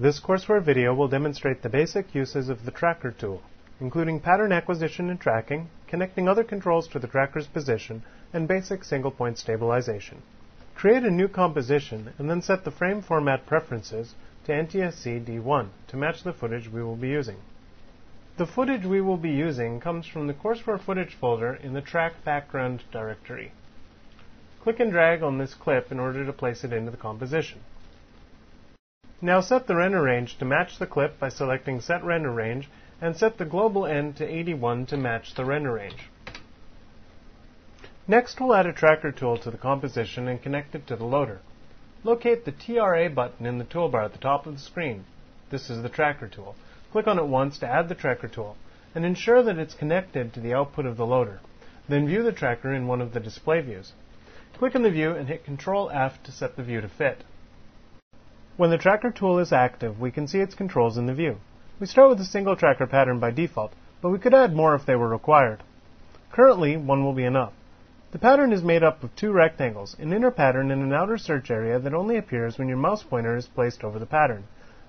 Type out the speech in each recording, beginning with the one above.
This courseware video will demonstrate the basic uses of the Tracker tool, including pattern acquisition and tracking, connecting other controls to the tracker's position, and basic single-point stabilization. Create a new composition and then set the frame format preferences to NTSC D1 to match the footage we will be using. The footage we will be using comes from the courseware footage folder in the track background directory. Click and drag on this clip in order to place it into the composition. Now set the render range to match the clip by selecting Set Render Range and set the global end to 81 to match the render range. Next, we'll add a tracker tool to the composition and connect it to the loader. Locate the TRA button in the toolbar at the top of the screen. This is the tracker tool. Click on it once to add the tracker tool, and ensure that it's connected to the output of the loader. Then view the tracker in one of the display views. Click on the view and hit Ctrl F to set the view to fit. When the tracker tool is active, we can see its controls in the view. We start with a single tracker pattern by default, but we could add more if they were required. Currently, one will be enough. The pattern is made up of two rectangles, an inner pattern and an outer search area that only appears when your mouse pointer is placed over the pattern.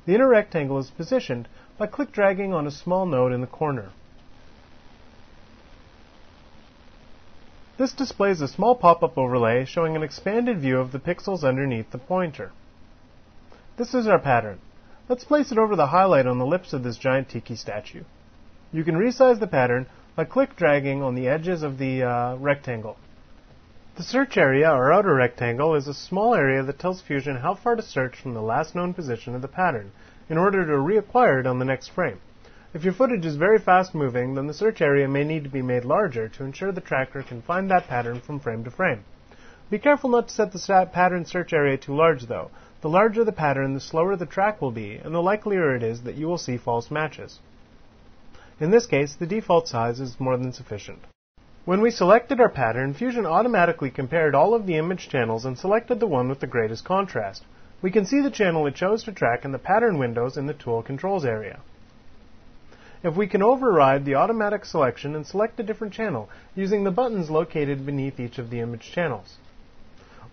The inner rectangle is positioned by click-dragging on a small node in the corner. This displays a small pop-up overlay showing an expanded view of the pixels underneath the pointer. This is our pattern. Let's place it over the highlight on the lips of this giant tiki statue. You can resize the pattern by click-dragging on the edges of the rectangle. The search area, or outer rectangle, is a small area that tells Fusion how far to search from the last known position of the pattern in order to reacquire it on the next frame. If your footage is very fast moving, then the search area may need to be made larger to ensure the tracker can find that pattern from frame to frame. Be careful not to set the pattern search area too large, though. The larger the pattern, the slower the track will be, and the likelier it is that you will see false matches. In this case, the default size is more than sufficient. When we selected our pattern, Fusion automatically compared all of the image channels and selected the one with the greatest contrast. We can see the channel it chose to track in the pattern windows in the Tool Controls area. If we can override the automatic selection and select a different channel using the buttons located beneath each of the image channels.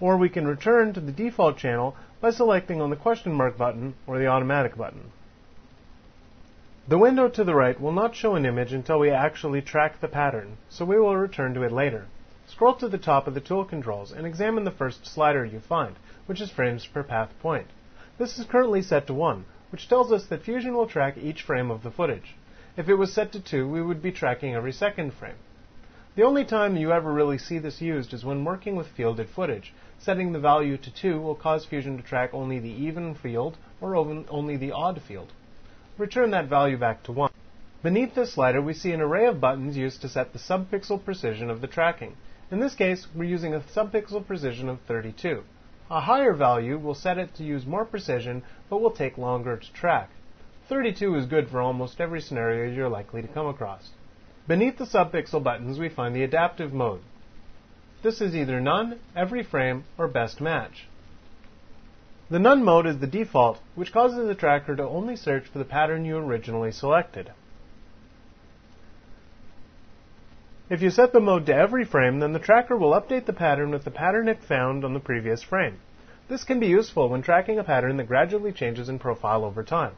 Or we can return to the default channel by selecting on the question mark button or the automatic button. The window to the right will not show an image until we actually track the pattern, so we will return to it later. Scroll to the top of the tool controls and examine the first slider you find, which is frames per path point. This is currently set to 1, which tells us that Fusion will track each frame of the footage. If it was set to 2, we would be tracking every second frame. The only time you ever really see this used is when working with fielded footage. Setting the value to 2 will cause Fusion to track only the even field or only the odd field. Return that value back to 1. Beneath this slider, we see an array of buttons used to set the subpixel precision of the tracking. In this case, we're using a subpixel precision of 32. A higher value will set it to use more precision, but will take longer to track. 32 is good for almost every scenario you're likely to come across. Beneath the subpixel buttons, we find the adaptive mode. This is either none, every frame, or best match. The none mode is the default, which causes the tracker to only search for the pattern you originally selected. If you set the mode to every frame, then the tracker will update the pattern with the pattern it found on the previous frame. This can be useful when tracking a pattern that gradually changes in profile over time.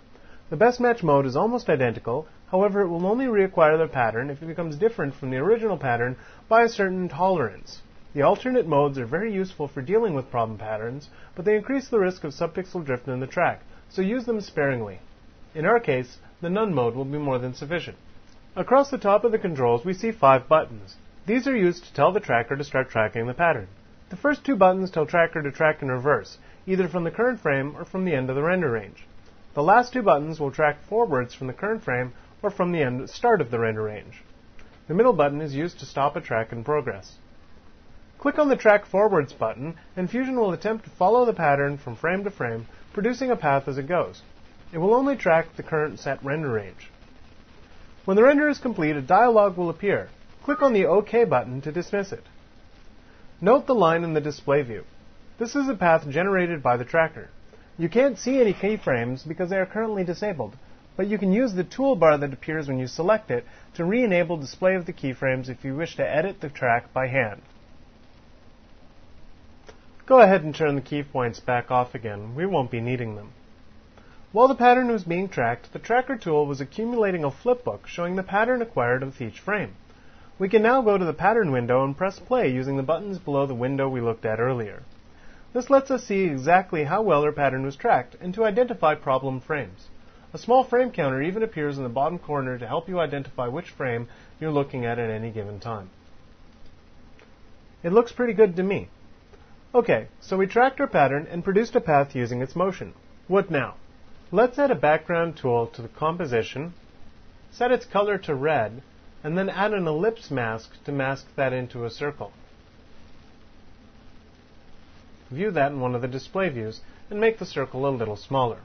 The best match mode is almost identical, however it will only reacquire the pattern if it becomes different from the original pattern by a certain tolerance. The alternate modes are very useful for dealing with problem patterns, but they increase the risk of subpixel drift in the track, so use them sparingly. In our case, the none mode will be more than sufficient. Across the top of the controls, we see 5 buttons. These are used to tell the tracker to start tracking the pattern. The first 2 buttons tell tracker to track in reverse, either from the current frame or from the end of the render range. The last 2 buttons will track forwards from the current frame or from the start of the render range. The middle button is used to stop a track in progress. Click on the Track Forwards button, and Fusion will attempt to follow the pattern from frame to frame, producing a path as it goes. It will only track the current set render range. When the render is complete, a dialog will appear. Click on the OK button to dismiss it. Note the line in the display view. This is a path generated by the tracker. You can't see any keyframes because they are currently disabled, but you can use the toolbar that appears when you select it to re-enable display of the keyframes if you wish to edit the track by hand. Go ahead and turn the key points back off again. We won't be needing them. While the pattern was being tracked, the tracker tool was accumulating a flipbook showing the pattern acquired with each frame. We can now go to the pattern window and press play using the buttons below the window we looked at earlier. This lets us see exactly how well our pattern was tracked and to identify problem frames. A small frame counter even appears in the bottom corner to help you identify which frame you're looking at any given time. It looks pretty good to me. Okay, so we tracked our pattern and produced a path using its motion. What now? Let's add a background tool to the composition, set its color to red, and then add an ellipse mask to mask that into a circle. View that in one of the display views and make the circle a little smaller.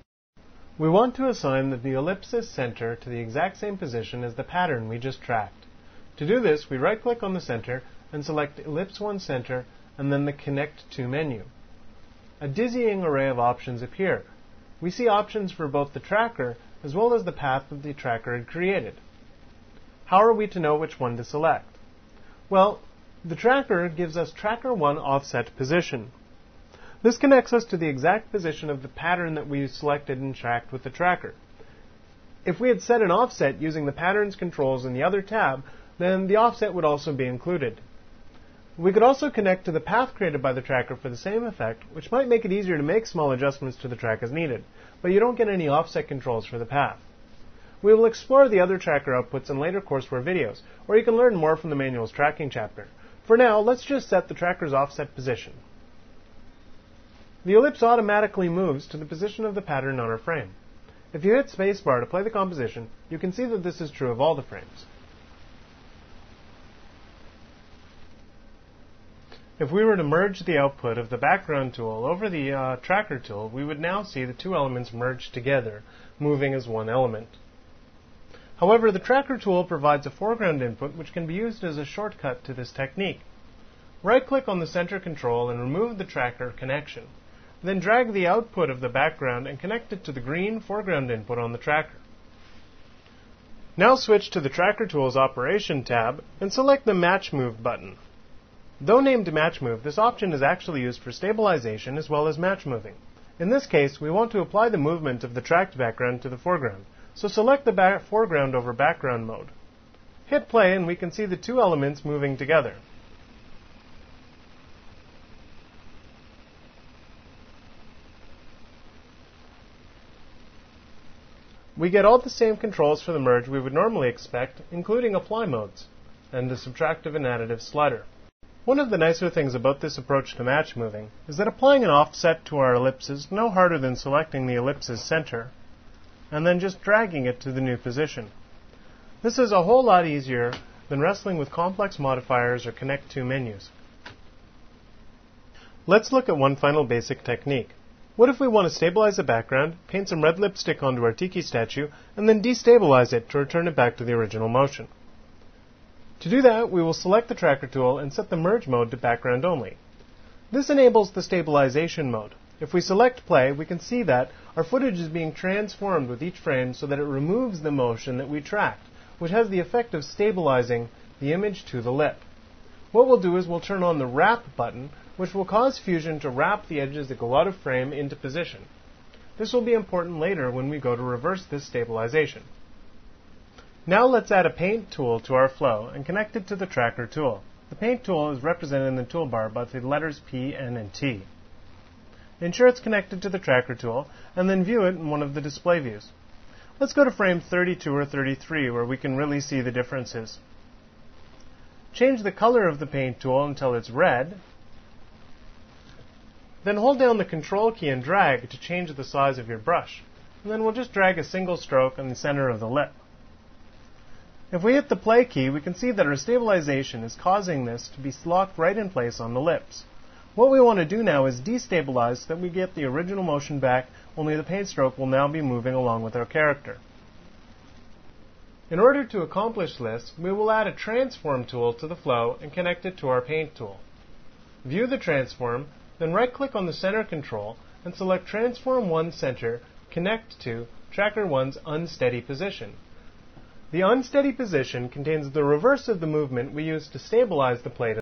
We want to assign the ellipse's center to the exact same position as the pattern we just tracked. To do this, we right-click on the center and select Ellipse 1 Center and then the Connect to menu. A dizzying array of options appear. We see options for both the tracker as well as the path that the tracker had created. How are we to know which one to select? Well, the tracker gives us Tracker 1 Offset Position. This connects us to the exact position of the pattern that we selected and tracked with the tracker. If we had set an offset using the Patterns controls in the other tab, then the offset would also be included. We could also connect to the path created by the tracker for the same effect, which might make it easier to make small adjustments to the track as needed, but you don't get any offset controls for the path. We will explore the other tracker outputs in later courseware videos, or you can learn more from the manual's tracking chapter. For now, let's just set the tracker's offset position. The ellipse automatically moves to the position of the pattern on our frame. If you hit spacebar to play the composition, you can see that this is true of all the frames. If we were to merge the output of the background tool over the tracker tool, we would now see the two elements merged together, moving as one element. However, the tracker tool provides a foreground input which can be used as a shortcut to this technique. Right-click on the center control and remove the tracker connection. Then drag the output of the background and connect it to the green foreground input on the tracker. Now switch to the Tracker Tool's Operation tab and select the Match Move button. Though named Match Move, this option is actually used for stabilization as well as match moving. In this case, we want to apply the movement of the tracked background to the foreground, so select the foreground over background mode. Hit play and we can see the two elements moving together. We get all the same controls for the merge we would normally expect, including apply modes, and the subtractive and additive slider. One of the nicer things about this approach to match moving is that applying an offset to our ellipse is no harder than selecting the ellipse's center and then just dragging it to the new position. This is a whole lot easier than wrestling with complex modifiers or Connect to menus. Let's look at one final basic technique. What if we want to stabilize the background, paint some red lipstick onto our tiki statue, and then destabilize it to return it back to the original motion? To do that, we will select the tracker tool and set the merge mode to background only. This enables the stabilization mode. If we select play, we can see that our footage is being transformed with each frame so that it removes the motion that we tracked, which has the effect of stabilizing the image to the lip. What we'll do is we'll turn on the wrap button, which will cause Fusion to wrap the edges that go out of frame into position. This will be important later when we go to reverse this stabilization. Now let's add a paint tool to our flow and connect it to the tracker tool. The paint tool is represented in the toolbar by the letters P, N, and T. Ensure it's connected to the tracker tool and then view it in one of the display views. Let's go to frame 32 or 33 where we can really see the differences. Change the color of the paint tool until it's red. Then hold down the Control key and drag to change the size of your brush. And then we'll just drag a single stroke on the center of the lip. If we hit the play key, we can see that our stabilization is causing this to be locked right in place on the lips. What we want to do now is destabilize so that we get the original motion back, only the paint stroke will now be moving along with our character. In order to accomplish this, we will add a transform tool to the flow and connect it to our paint tool. View the transform, then right-click on the center control and select Transform 1 Center, Connect to Tracker 1's Unsteady Position. The unsteady position contains the reverse of the movement we used to stabilize the plate